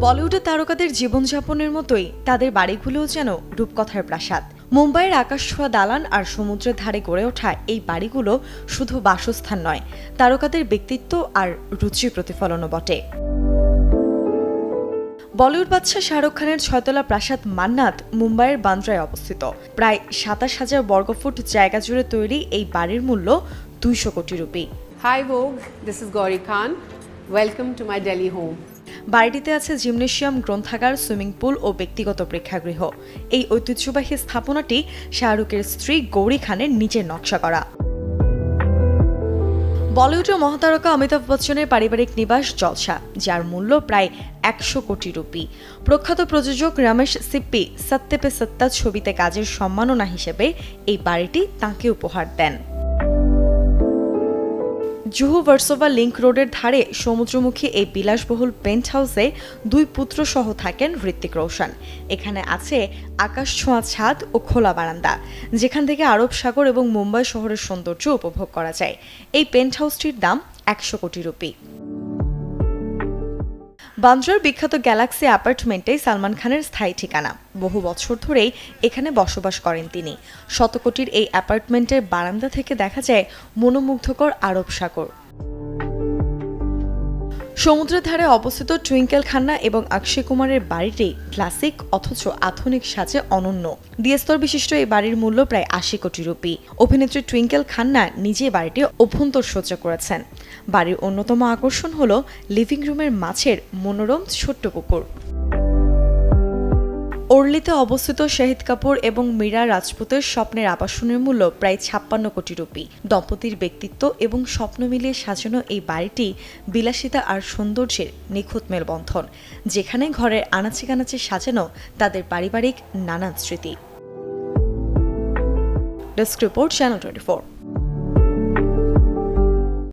বলিউডের তারকাদের জীবনযাপনের মতোই তাদের বাড়িগুলোও যেন রূপকথার প্রাসাদ। মুম্বাইয়ের আকাশছোঁয়া দালান আর সমুদ্রের ধারে গড়ে ওঠা এই বাড়িগুলো শুধু বাসস্থান নয়, তারকাদের ব্যক্তিত্ব আর রুচির প্রতিফলনও বটে। বলিউড বাদশা শাহরুখ খানের ছয়তলা প্রাসাদ মান্নাত মুম্বাইয়ের বান্দ্রায় অবস্থিত। প্রায় ২৭,০০০ বর্গফুট জায়গা জুড়ে তৈরি এই বাড়ির মূল্য ২০০ কোটি rupee. Hi Vogue, this is Gauri Khan. Welcome to my Delhi home. বাড়িটিতে আছে জিমনেশিয়াম, গ্রন্থাগার, সুইমিং পুল ও ব্যক্তিগত প্রেক্ষাগৃহ। এই ঐতিহ্যবাহী স্থাপনাটি শাহরুখের স্ত্রী গৌরী খানের নিজের নকশা করা। বলিউডের মহাতারকা অমিতাভ বচ্চনের পারিবারিক নিবাস জলসা, যার মূল্য প্রায় ১০০ কোটি রুপি। প্রখ্যাত প্রযোজক রমেশ সিপ্পি সত্যে পে সত্তা ছবিতে কাজের সম্মাননা হিসেবে এই বাড়িটি তাঁকে উপহার দেন। জুহু ভার্সোভা লিংক রোডের ধারে সমুদ্রমুখী এই বিলাসবহুল পেন্ট হাউসে ২ পুত্র সহ থাকেন হৃতিক রোশন। এখানে আছে আকাশছোঁয়া ছাদ ও খোলা বারান্দা, যেখান থেকে আরব সাগর এবং মুম্বাই শহরের সৌন্দর্য উপভোগ করা যায়। এই পেন্ট হাউসটির দাম ১০০ কোটি রুপি। বান্দ্রার বিখ্যাত গ্যালাক্সি অ্যাপার্টমেন্টে সালমান খানের স্থায়ী ঠিকানা। বহু বছর ধরেই এখানে বসবাস করেন তিনি। ১০০ কোটির এই অ্যাপার্টমেন্টের বারান্দা থেকে দেখা যায় মনোমুগ্ধকর আরব সাগর। সমুদ্রের ধারে অবস্থিত টুইঙ্কেল খান্না এবং অক্ষয় কুমারের বাড়িটি ক্লাসিক অথচ আধুনিক সাজে অনন্য। দ্বিস্তর বিশিষ্ট এই বাড়ির মূল্য প্রায় ৮০ কোটি রুপি। অভিনেত্রী টুইঙ্কেল খান্না নিজে বাড়িটি অভ্যন্তর সজ্জা করেছেন। বাড়ির অন্যতম আকর্ষণ হল লিভিং রুমের মাঝের মনোরম ছোট্ট পুকুর। ওর্লিতে অবস্থিত শাহিদ কাপুর এবং মীরা রাজপুতের স্বপ্নের আবাসনের মূল্য প্রায় ৫৬ কোটি রুপি। দম্পতির ব্যক্তিত্ব এবং স্বপ্ন মিলিয়ে সাজানো এই বাড়িটি বিলাসিতা আর সৌন্দর্যের নিখুঁত মেলবন্ধন, যেখানে ঘরের আনাচে কানাচে সাজানো তাদের পারিবারিক নানান স্মৃতি। Desk report, channel 24।